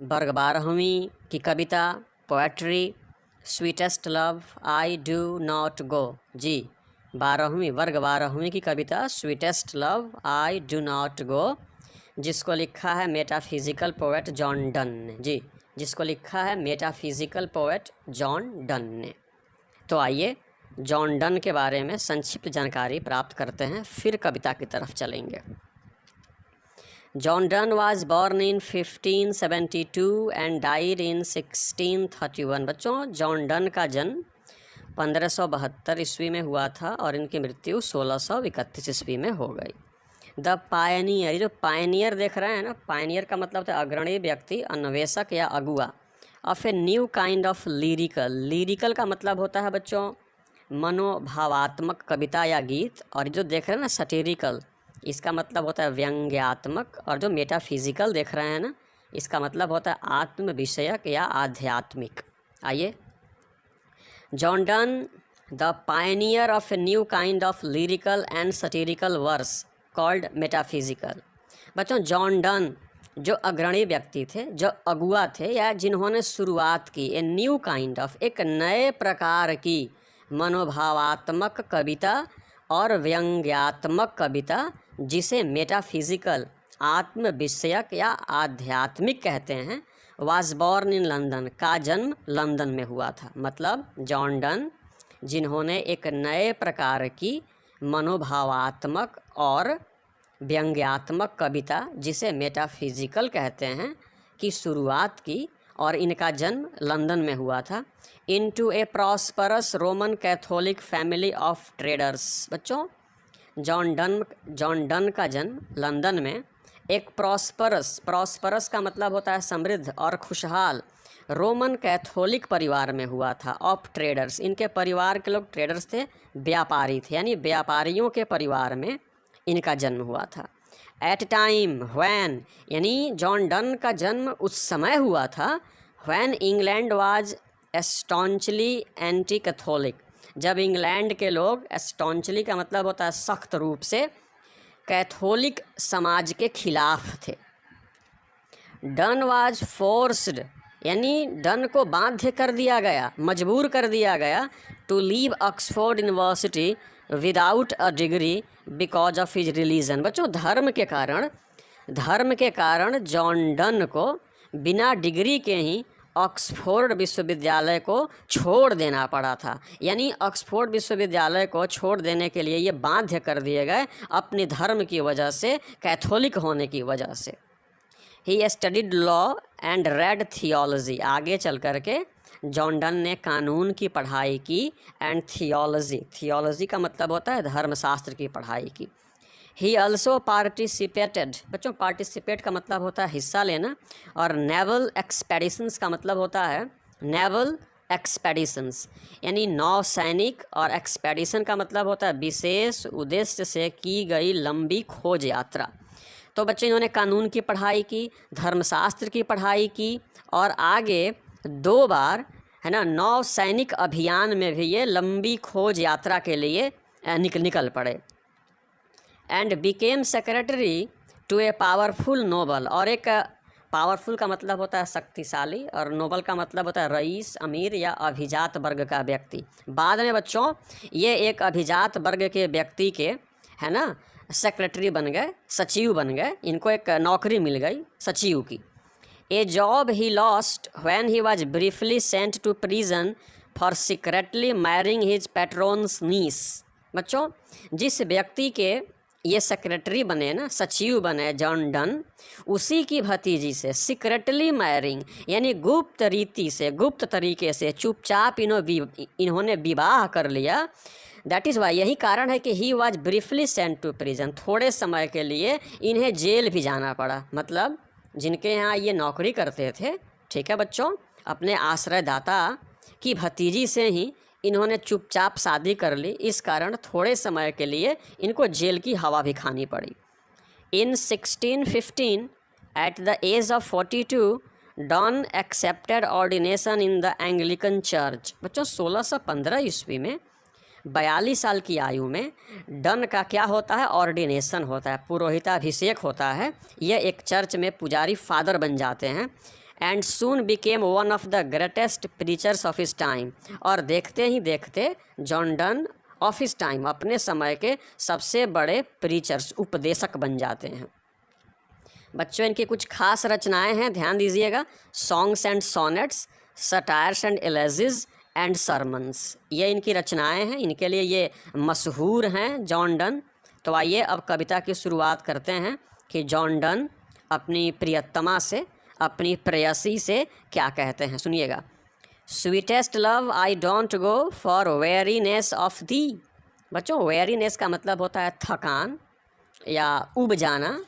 वर्ग 12वीं की कविता poetry sweetest love I do not go. जी, 12वीं वर्ग 12वीं की कविता sweetest love I do not go, जिसको लिखा है मेटाफिजिकल पोएट जॉन डन ने। जी, जिसको लिखा है मेटाफिजिकल पोएट जॉन डन ने। तो आइए जॉन डन के बारे में संक्षिप्त जानकारी प्राप्त करते हैं, फिर कविता की तरफ चलेंगे। John Donne was born in 1572 and died in 1631। बच्चों, जॉन डन का जन्म 1572 ईस्वी में हुआ था और इनकी मृत्यु 1631 ईस्वी में हो गई। द पायनियर, जो पायनियर देख रहे हैं ना, पायनियर का मतलब है अग्रणी व्यक्ति, अन्वेषक या अगुआ of a new kind of lyrical. Lyrical का मतलब होता है बच्चों मनोभावात्मक कविता या गीत, और जो देख रहे हैं ना सटीरिकल, इसका मतलब होता है व्यंग्यात्मक, और जो मेटाफिजिकल देख रहे हैं ना, इसका मतलब होता है आत्म विषयक या आध्यात्मिक। आइए, John Donne the pioneer of a new kind of lyrical and satirical verse called metaphysical. बच्चों, जॉन डन जो अग्रणी व्यक्ति थे, जो अगुआ थे, या जिन्होंने शुरुआत की ए न्यू काइंड ऑफ, एक नए प्रकार की मनोभावात्मक कविता और व्यंग्यात्मक कविता, जिसे मेटाफिजिकल आत्म विषयक या आध्यात्मिक कहते हैं, वाज बॉर्न इन लंदन, का जन्म लंदन में हुआ था। मतलब जॉन डन जिन्होंने एक नए प्रकार की मनोभावात्मक और व्यंग्यात्मक कविता, जिसे मेटाफिजिकल कहते हैं, की शुरुआत की, और इनका जन्म लंदन में हुआ था। Into A prosperous Roman Catholic family of traders. बच्चों, जॉन डन का जन्म लंदन में एक प्रॉस्परस का मतलब होता है समृद्ध और खुशहाल रोमन कैथोलिक परिवार में हुआ था। ऑफ ट्रेडर्स, इनके परिवार के लोग ट्रेडर्स थे, व्यापारी थे, यानी व्यापारियों के परिवार में इनका जन्म हुआ था। एट टाइम व्हेन, यानी जॉन डन का जन्म उस समय हुआ था when England was staunchly anti Catholic, जब इंग्लैंड के लोग, स्टॉन्चली का मतलब होता है सख्त रूप से, कैथोलिक समाज के खिलाफ थे। डन वाज फोर्स्ड, यानी डन को बाध्य कर दिया गया, मजबूर कर दिया गया, to leave Oxford University without a degree because of his religion. बच्चों, धर्म के कारण जॉन डन को बिना डिग्री के ही ऑक्सफोर्ड विश्वविद्यालय को छोड़ देना पड़ा था। यानी ऑक्सफोर्ड विश्वविद्यालय को छोड़ देने के लिए ये बाध्य कर दिए गए अपने धर्म की वजह से, कैथोलिक होने की वजह से। He studied law and red theology, आगे चल कर के जॉन डन ने कानून की पढ़ाई की, एंड थियोलॉजी का मतलब होता है धर्मशास्त्र की पढ़ाई की। ही ऑल्सो पार्टिसिपेटेड, बच्चों पार्टिसिपेट का मतलब होता है हिस्सा लेना, और नेवल एक्सपेडिशंस का मतलब होता है नेवल एक्सपेडिशंस, यानी नौसैनिक, और एक्सपेडिशन का मतलब होता है विशेष उद्देश्य से की गई लंबी खोज यात्रा। तो बच्चे इन्होंने कानून की पढ़ाई की, धर्मशास्त्र की पढ़ाई की, और आगे 2 बार, है ना, नौसैनिक अभियान में भी ये लंबी खोज यात्रा के लिए निकल पड़े। And became secretary to a powerful noble, और एक पावरफुल का मतलब होता है शक्तिशाली, और नोबल का मतलब होता है रईस, अमीर या अभिजात वर्ग का व्यक्ति। बाद में बच्चों ये एक अभिजात वर्ग के व्यक्ति के, है ना, सेक्रेटरी बन गए, सचिव बन गए, इनको एक नौकरी मिल गई सचिव की। A job he lost when he was briefly sent to prison for secretly marrying his patron's niece. बच्चों, जिस व्यक्ति के ये सेक्रेटरी बने ना, सचिव बने जॉन डन, उसी की भतीजी से सीक्रेटली मैरिंग, यानी गुप्त रीति से, गुप्त तरीके से, चुपचाप इन्होंने विवाह कर लिया। दैट इज़ वाई, यही कारण है कि he was briefly sent to prison, थोड़े समय के लिए इन्हें जेल भी जाना पड़ा। मतलब जिनके यहाँ ये नौकरी करते थे, ठीक है बच्चों, अपने आश्रयदाता की भतीजी से ही इन्होंने चुपचाप शादी कर ली, इस कारण थोड़े समय के लिए इनको जेल की हवा भी खानी पड़ी। In 1615 at the age of 42 Donne accepted ordination in the Anglican Church. बच्चों, 1615 ईस्वी में 42 साल की आयु में डन का क्या होता है, ऑर्डिनेशन होता है, पुरोहिताभिषेक होता है। यह एक चर्च में पुजारी फादर बन जाते हैं। And soon became one of the greatest preachers of his time. और देखते ही देखते John Donne of his time, अपने समय के सबसे बड़े प्रीचर्स, उपदेशक बन जाते हैं। बच्चों इनकी कुछ खास रचनाएं हैं, ध्यान दीजिएगा। Songs and sonnets, satires and elegies and sermons, ये इनकी रचनाएं हैं। इनके लिए ये मशहूर हैं जॉन डन। तो आइए अब कविता की शुरुआत करते हैं कि जॉन डन अपनी प्रियतमा से, अपनी प्रेयसी से क्या कहते हैं, सुनिएगा। Sweetest love I don't go for weariness of दी। बच्चों वेरीनेस का मतलब होता है थकान या उब जाना,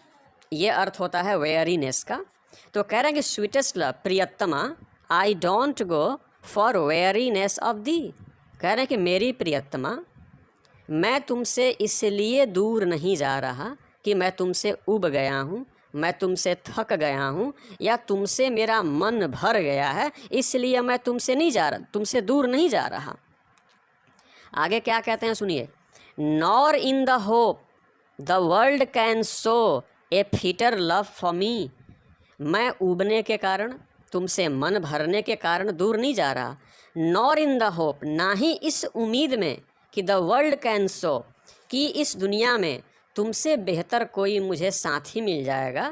ये अर्थ होता है वेरीनेस का। तो कह रहे हैं कि स्वीटेस्ट लव, प्रियतमा, I don't go for weariness of thee. कह रहे हैं कि मेरी प्रियतमा, मैं तुमसे इसलिए दूर नहीं जा रहा कि मैं तुमसे उब गया हूँ, मैं तुमसे थक गया हूँ, या तुमसे मेरा मन भर गया है, इसलिए मैं तुमसे नहीं जा रहा, तुमसे दूर नहीं जा रहा। आगे क्या कहते हैं सुनिए। Nor in the hope the world can so A fitter love for me. मैं उबने के कारण, तुमसे मन भरने के कारण दूर नहीं जा रहा। नॉर इन द होप, ना ही इस उम्मीद में कि द वर्ल्ड कैन सो, कि इस दुनिया में तुमसे बेहतर कोई मुझे साथी मिल जाएगा,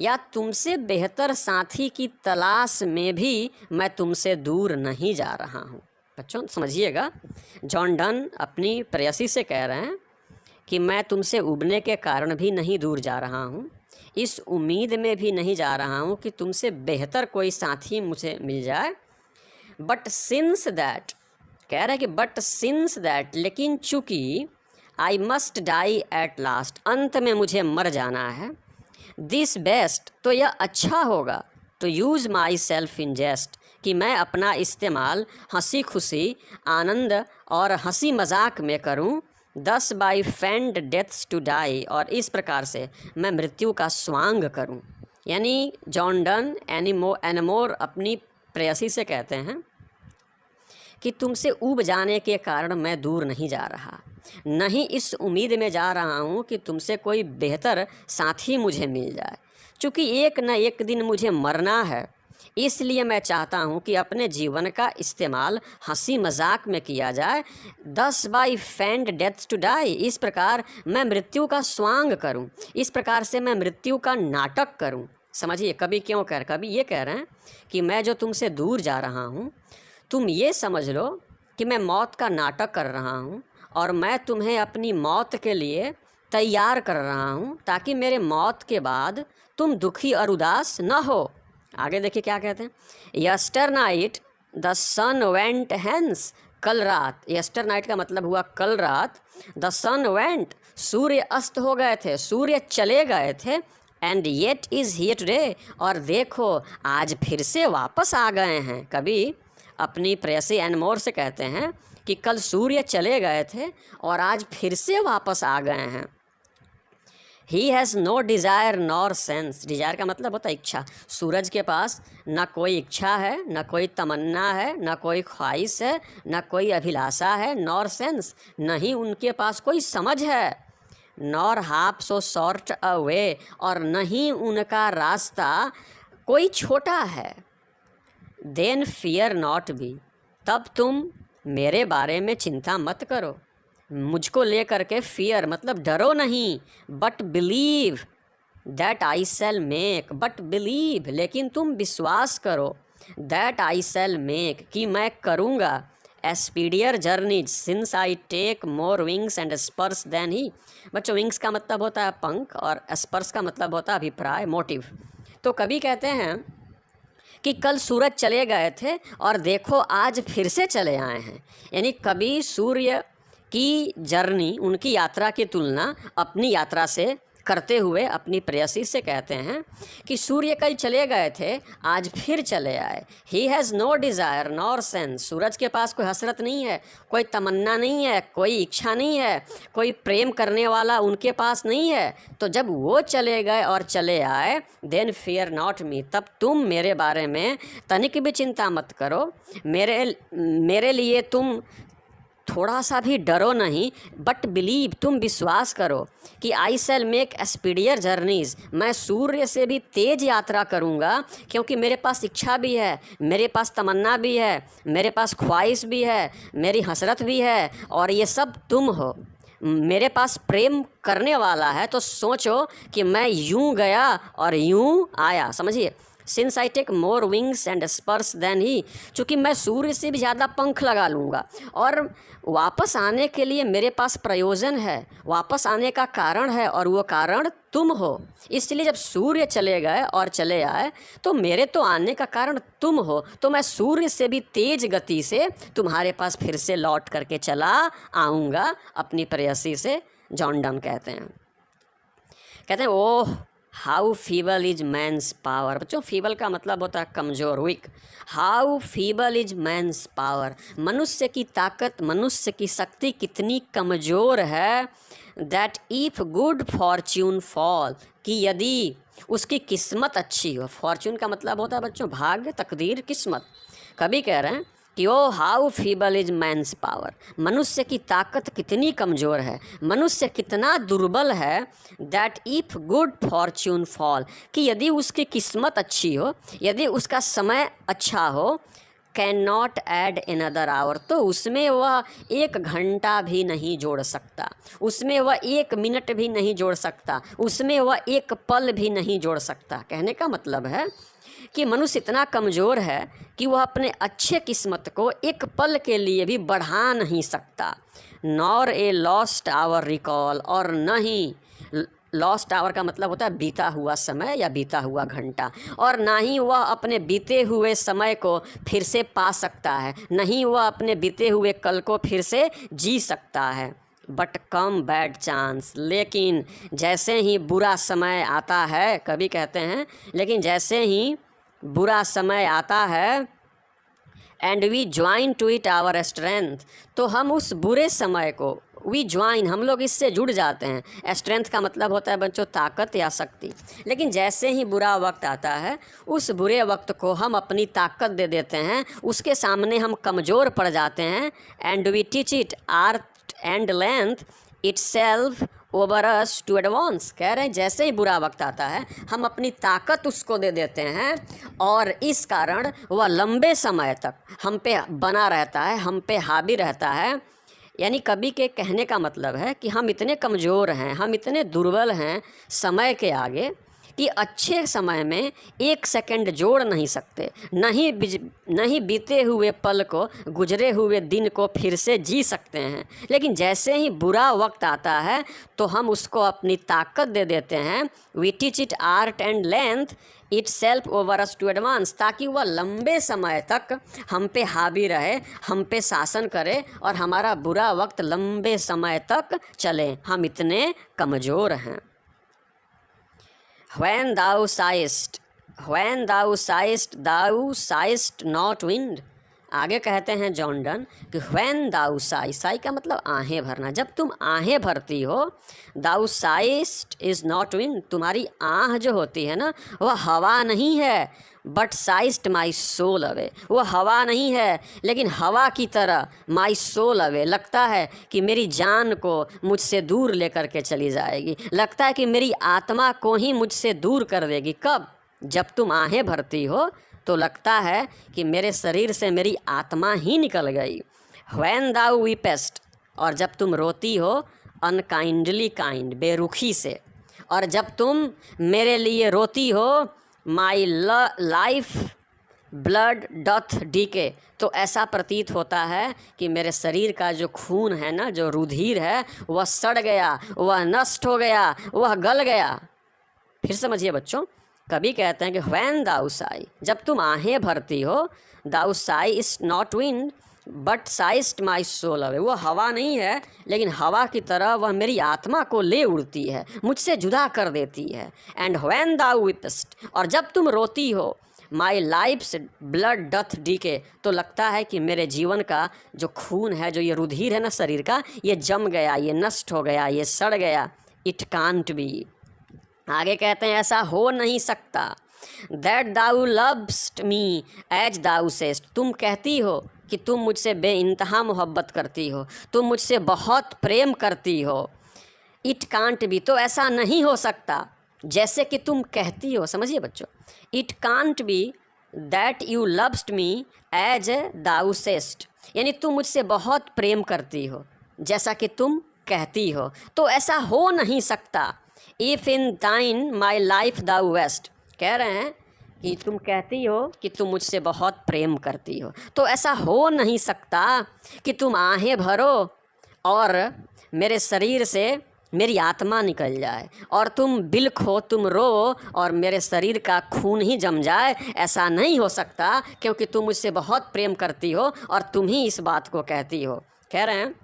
या तुमसे बेहतर साथी की तलाश में भी मैं तुमसे दूर नहीं जा रहा हूँ। बच्चों समझिएगा, जॉन डन अपनी प्रेयसी से कह रहे हैं कि मैं तुमसे उबने के कारण भी नहीं दूर जा रहा हूँ, इस उम्मीद में भी नहीं जा रहा हूँ कि तुमसे बेहतर कोई साथी मुझे मिल जाए। बट सिंस दैट, कह रहे हैं कि बट सिंस दैट, लेकिन चूँकि I must die at last, अंत में मुझे मर जाना है। दिस बेस्ट, तो यह अच्छा होगा, तो यूज़ माई सेल्फ इन जेस्ट, कि मैं अपना इस्तेमाल हंसी खुशी, आनंद और हंसी मजाक में करूं। 10 by feigned deaths to die, और इस प्रकार से मैं मृत्यु का स्वांग करूं। यानी जॉन डन एनीमोर अपनी प्रेयसी से कहते हैं कि तुमसे ऊब जाने के कारण मैं दूर नहीं जा रहा, नहीं इस उम्मीद में जा रहा हूँ कि तुमसे कोई बेहतर साथी मुझे मिल जाए। चूँकि एक न एक दिन मुझे मरना है, इसलिए मैं चाहता हूँ कि अपने जीवन का इस्तेमाल हंसी मजाक में किया जाए। 10 by feigned deaths to die, इस प्रकार मैं मृत्यु का स्वांग करूँ, इस प्रकार से मैं मृत्यु का नाटक करूँ। समझिए कवि क्यों कवि ये कह रहे हैं कि मैं जो तुमसे दूर जा रहा हूँ, तुम ये समझ लो कि मैं मौत का नाटक कर रहा हूँ, और मैं तुम्हें अपनी मौत के लिए तैयार कर रहा हूँ, ताकि मेरे मौत के बाद तुम दुखी और उदास न हो। आगे देखिए क्या कहते हैं। Yesternight the sun went hence, कल रात, यस्टर नाइट का मतलब हुआ कल रात। द सन वेंट, सूर्य अस्त हो गए थे, सूर्य चले गए थे। And yet is here today, और देखो आज फिर से वापस आ गए हैं। कभी अपनी प्रेयसी एनीमोर से कहते हैं कि कल सूर्य चले गए थे और आज फिर से वापस आ गए हैं। He has no desire nor sense, desire का मतलब होता है इच्छा। सूरज के पास न कोई इच्छा है, न कोई तमन्ना है, न कोई ख्वाहिश है, न कोई अभिलाषा है। नॉर सेंस, नहीं उनके पास कोई समझ है। नॉर हाफ सो शॉर्ट अ वे, और नहीं उनका रास्ता कोई छोटा है। देन फियर नॉट बी, तब तुम मेरे बारे में चिंता मत करो। मुझको लेकर के फियर मतलब डरो नहीं, but believe that I shell make, but believe लेकिन तुम विश्वास करो, दैट आई शैल मेक कि मैं करूँगा, speedier journey since I take more wings and spurs than he. बच्चों विंग्स का मतलब होता है पंख, और स्पर्स का मतलब होता है अभिप्राय, मोटिव। तो कभी कहते हैं कि कल सूरज चले गए थे और देखो आज फिर से चले आए हैं। यानी कभी सूर्य की जर्नी, उनकी यात्रा की तुलना अपनी यात्रा से करते हुए अपनी प्रेयसी से कहते हैं कि सूर्य कल चले गए थे, आज फिर चले आए। He has no desire nor sense, सूरज के पास कोई हसरत नहीं है, कोई तमन्ना नहीं है, कोई इच्छा नहीं है, कोई प्रेम करने वाला उनके पास नहीं है। तो जब वो चले गए और चले आए, देन फियर नॉट मी, तब तुम मेरे बारे में तनिक भी चिंता मत करो, मेरे लिए तुम थोड़ा सा भी डरो नहीं, बट बिलीव, तुम विश्वास करो कि आई शैल मेक स्पीडियर जर्नीज़, मैं सूर्य से भी तेज़ यात्रा करूँगा, क्योंकि मेरे पास इच्छा भी है, मेरे पास तमन्ना भी है, मेरे पास ख्वाहिश भी है, मेरी हसरत भी है, और ये सब तुम हो। मेरे पास प्रेम करने वाला है, तो सोचो कि मैं यूं गया और यूं आया, समझिए। Since I take more wings and spurs than he, चूँकि मैं सूर्य से भी ज़्यादा पंख लगा लूँगा, और वापस आने के लिए मेरे पास प्रयोजन है, वापस आने का कारण है, और वो कारण तुम हो। इसलिए जब सूर्य चले गए और चले आए, तो मेरे तो आने का कारण तुम हो, तो मैं सूर्य से भी तेज गति से तुम्हारे पास फिर से लौट करके चला आऊँगा अपनी प्रेयसी से, जॉन डन कहते हैं oh how feeble is man's power. बच्चों, फीबल का मतलब होता है कमज़ोर, weak. How feeble is man's power, मनुष्य की ताकत, मनुष्य की शक्ति कितनी कमज़ोर है। That if good fortune fall, कि यदि उसकी किस्मत अच्छी हो। फॉर्च्यून का मतलब होता है बच्चों भाग्य, तकदीर, किस्मत। कभी कह रहे हैं कि O how feeble is man's power, मनुष्य की ताकत कितनी कमज़ोर है, मनुष्य कितना दुर्बल है। That if good fortune fall, कि यदि उसकी किस्मत अच्छी हो, यदि उसका समय अच्छा हो, can not add another our, तो उसमें वह 1 घंटा भी नहीं जोड़ सकता, उसमें वह 1 मिनट भी नहीं जोड़ सकता, उसमें वह 1 पल भी नहीं जोड़ सकता। कहने का मतलब है कि मनुष्य इतना कमज़ोर है कि वह अपने अच्छे किस्मत को 1 पल के लिए भी बढ़ा नहीं सकता। Nor a lost hour recall, और न ही, लॉस्ट आवर का मतलब होता है बीता हुआ समय या बीता हुआ घंटा, और ना ही वह अपने बीते हुए समय को फिर से पा सकता है, नहीं वह अपने बीते हुए कल को फिर से जी सकता है। बट कम बैड चांस, लेकिन जैसे ही बुरा समय आता है, कभी कहते हैं लेकिन जैसे ही बुरा समय आता है, and we join to it our strength, तो हम उस बुरे समय को, वी ज्वाइन, हम लोग इससे जुड़ जाते हैं। स्ट्रेंथ का मतलब होता है बच्चों ताकत या शक्ति। लेकिन जैसे ही बुरा वक्त आता है, उस बुरे वक्त को हम अपनी ताकत दे देते हैं, उसके सामने हम कमज़ोर पड़ जाते हैं। And we teach it art and length itself over us to advance, कह रहे हैं जैसे ही बुरा वक्त आता है हम अपनी ताकत उसको दे देते हैं, और इस कारण वह लंबे समय तक हम पे बना रहता है, हम पे हावी रहता है। यानी कवि के कहने का मतलब है कि हम इतने कमज़ोर हैं, हम इतने दुर्बल हैं समय के आगे, कि अच्छे समय में 1 सेकंड जोड़ नहीं सकते, नहीं बीते हुए पल को, गुजरे हुए दिन को फिर से जी सकते हैं। लेकिन जैसे ही बुरा वक्त आता है तो हम उसको अपनी ताकत दे देते हैं। We teach it art and length itself over us to advance, ताकि वह लंबे समय तक हम पे हावी रहे, हम पे शासन करे, और हमारा बुरा वक्त लंबे समय तक चले। हम इतने कमज़ोर हैं। When thou sighest, thou sighest not wind। आगे कहते हैं जॉन डन कि when thou sigh का मतलब आहें भरना, जब तुम आहें भरती हो, thou sighest is not wind, तुम्हारी आह जो होती है ना, वह हवा नहीं है, but sigh'st my soul away, वो हवा नहीं है लेकिन हवा की तरह माई सोल अवे, लगता है कि मेरी जान को मुझसे दूर लेकर के चली जाएगी, लगता है कि मेरी आत्मा को ही मुझसे दूर कर देगी। कब? जब तुम आहें भरती हो तो लगता है कि मेरे शरीर से मेरी आत्मा ही निकल गई। व्हेन दाउ वीपेस्ट, और जब तुम रोती हो अनकाइंडली काइंड, बेरुखी से, और जब तुम मेरे लिए रोती हो my life blood doth decay, तो ऐसा प्रतीत होता है कि मेरे शरीर का जो खून है ना, जो रुधिर है, वह सड़ गया, वह नष्ट हो गया, वह गल गया। फिर समझिए बच्चों, कभी कहते हैं कि व्हेन दाउ साई, जब तुम आहें भरती हो, thou sigh is not wind but sigh'st my soul away, वो हवा नहीं है लेकिन हवा की तरह वह मेरी आत्मा को ले उड़ती है, मुझसे जुदा कर देती है। एंड व्हेन दाउ वीपेस्ट, और जब तुम रोती हो माई लाइफ्स ब्लड डथ डीके, तो लगता है कि मेरे जीवन का जो खून है, जो ये रुधिर है ना शरीर का, ये जम गया, ये नष्ट हो गया, ये सड़ गया। इट कांट बी, आगे कहते हैं ऐसा हो नहीं सकता। That thou लव्स्ट me as thou सेस्ट, तुम कहती हो कि तुम मुझसे बेइंतहा मोहब्बत करती हो, तुम मुझसे बहुत प्रेम करती हो। इट कांट बी, तो ऐसा नहीं हो सकता जैसे कि तुम कहती हो। समझिए बच्चों, it can't be that you lovest me as thou sayest, यानी तुम मुझसे बहुत प्रेम करती हो जैसा कि तुम कहती हो, तो ऐसा हो नहीं सकता। इफ़ इन दाइन माई लाइफ दाउ वेस्ट, कह रहे हैं कि तुम कहती हो कि तुम मुझसे बहुत प्रेम करती हो, तो ऐसा हो नहीं सकता कि तुम आहें भरो और मेरे शरीर से मेरी आत्मा निकल जाए, और तुम बिलखो, तुम रो और मेरे शरीर का खून ही जम जाए। ऐसा नहीं हो सकता, क्योंकि तुम मुझसे बहुत प्रेम करती हो और तुम ही इस बात को कहती हो। कह रहे हैं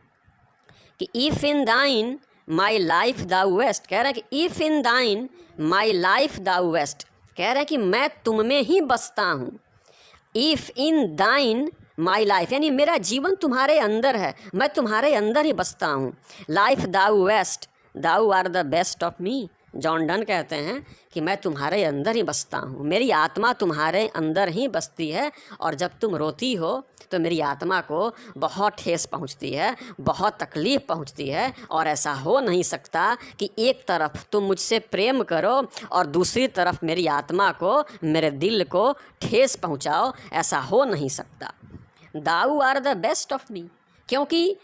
कि इफ़ इन दाइन माई लाइफ दाउ वेस्ट, कह रहे हैं कि इफ़ इन दाइन माई लाइफ दाउ वेस्ट, कह रहे हैं कि मैं तुम में ही बसता हूँ। इफ़ इन दाइन माई लाइफ, यानी मेरा जीवन तुम्हारे अंदर है, मैं तुम्हारे अंदर ही बसता हूँ। Life thou waste, thou art the best of me, John Donne कहते हैं कि मैं तुम्हारे अंदर ही बसता हूँ, मेरी आत्मा तुम्हारे अंदर ही बसती है, और जब तुम रोती हो तो मेरी आत्मा को बहुत ठेस पहुँचती है, बहुत तकलीफ़ पहुँचती है। और ऐसा हो नहीं सकता कि एक तरफ तुम मुझसे प्रेम करो और दूसरी तरफ मेरी आत्मा को, मेरे दिल को ठेस पहुँचाओ, ऐसा हो नहीं सकता। Thou are the best of me, क्योंकि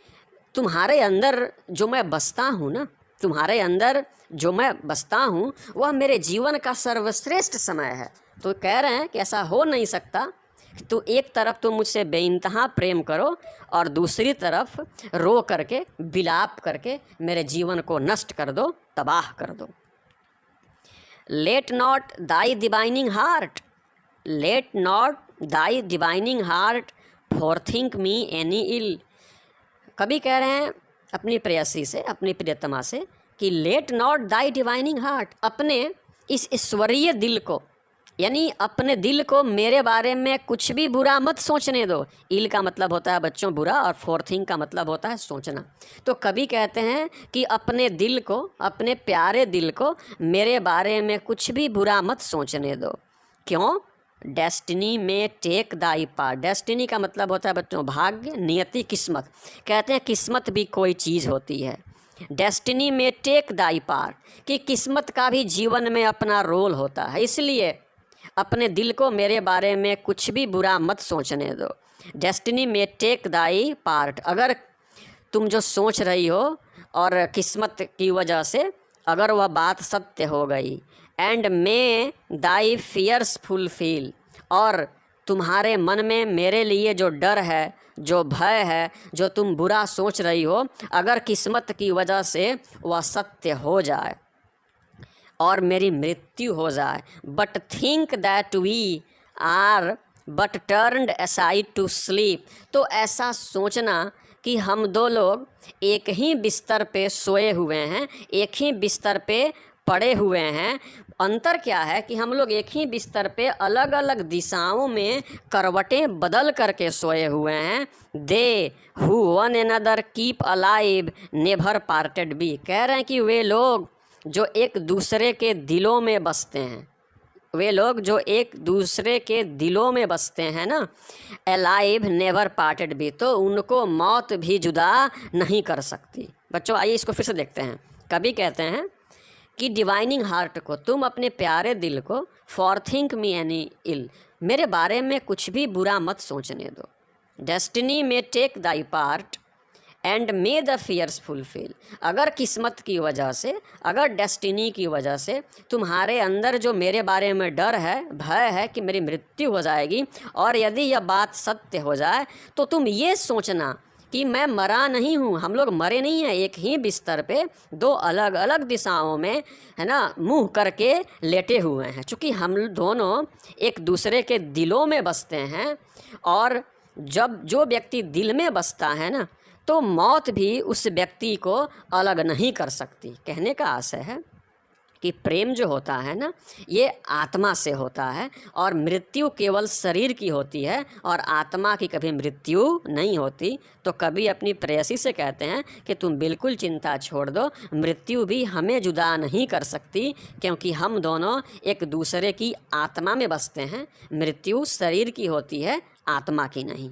तुम्हारे अंदर जो मैं बसता हूँ ना, तुम्हारे अंदर जो मैं बसता हूँ वह मेरे जीवन का सर्वश्रेष्ठ समय है। तो कह रहे हैं कि ऐसा हो नहीं सकता कि तो एक तरफ तुम मुझसे बेइंतहा प्रेम करो और दूसरी तरफ रो करके, विलाप करके मेरे जीवन को नष्ट कर दो, तबाह कर दो। Let not thy divining heart, let not thy divining heart forethink me any ill. कभी कह रहे हैं अपनी प्रेयसी से, अपनी प्रियतमा से कि late not thy divining heart, अपने इस ईश्वरीय दिल को, यानी अपने दिल को मेरे बारे में कुछ भी बुरा मत सोचने दो। इल का मतलब होता है बच्चों बुरा, और फोर्थिंग का मतलब होता है सोचना। तो कभी कहते हैं कि अपने दिल को, अपने प्यारे दिल को मेरे बारे में कुछ भी बुरा मत सोचने दो। क्यों? डेस्टिनी में टेक दाई पार्ट, डेस्टिनी का मतलब होता है बच्चों भाग्य, नियति, किस्मत। कहते हैं किस्मत भी कोई चीज़ होती है। डेस्टिनी में टेक दाई पार्ट, कि किस्मत का भी जीवन में अपना रोल होता है, इसलिए अपने दिल को मेरे बारे में कुछ भी बुरा मत सोचने दो। डेस्टिनी में टेक दाई पार्ट, अगर तुम जो सोच रही हो और किस्मत की वजह से अगर वह बात सत्य हो गई, and may thy fears fulfil, और तुम्हारे मन में मेरे लिए जो डर है, जो भय है, जो तुम बुरा सोच रही हो, अगर किस्मत की वजह से वह सत्य हो जाए और मेरी मृत्यु हो जाए, but think that we are but turned aside to sleep, तो ऐसा सोचना कि हम दो लोग एक ही बिस्तर पे सोए हुए हैं, एक ही बिस्तर पे पड़े हुए हैं। अंतर क्या है कि हम लोग एक ही बिस्तर पे अलग अलग दिशाओं में करवटें बदल करके सोए हुए हैं। They who one another keep alive never parted be, कह रहे हैं कि वे लोग जो एक दूसरे के दिलों में बसते हैं, वे लोग जो एक दूसरे के दिलों में बसते हैं ना, अलाइव नेवर पार्टेड बी, तो उनको मौत भी जुदा नहीं कर सकती। बच्चों आइए इसको फिर से देखते हैं। कभी कहते हैं कि डिवाइनिंग हार्ट को, तुम अपने प्यारे दिल को, फॉर थिंक मी एनी इल, मेरे बारे में कुछ भी बुरा मत सोचने दो। डेस्टिनी में take thy part and may the fears fulfil, अगर किस्मत की वजह से, अगर डेस्टिनी की वजह से तुम्हारे अंदर जो मेरे बारे में डर है, भय है कि मेरी मृत्यु हो जाएगी, और यदि यह बात सत्य हो जाए तो तुम ये सोचना कि मैं मरा नहीं हूँ, हम लोग मरे नहीं हैं, एक ही बिस्तर पे दो अलग अलग दिशाओं में, है ना, मुँह करके लेटे हुए हैं। चूँकि हम दोनों एक दूसरे के दिलों में बसते हैं, और जब जो व्यक्ति दिल में बसता है ना, तो मौत भी उस व्यक्ति को अलग नहीं कर सकती। कहने का आशय है कि प्रेम जो होता है ना, ये आत्मा से होता है, और मृत्यु केवल शरीर की होती है, और आत्मा की कभी मृत्यु नहीं होती। तो कभी अपनी प्रेयसी से कहते हैं कि तुम बिल्कुल चिंता छोड़ दो, मृत्यु भी हमें जुदा नहीं कर सकती, क्योंकि हम दोनों एक दूसरे की आत्मा में बसते हैं। मृत्यु शरीर की होती है, आत्मा की नहीं।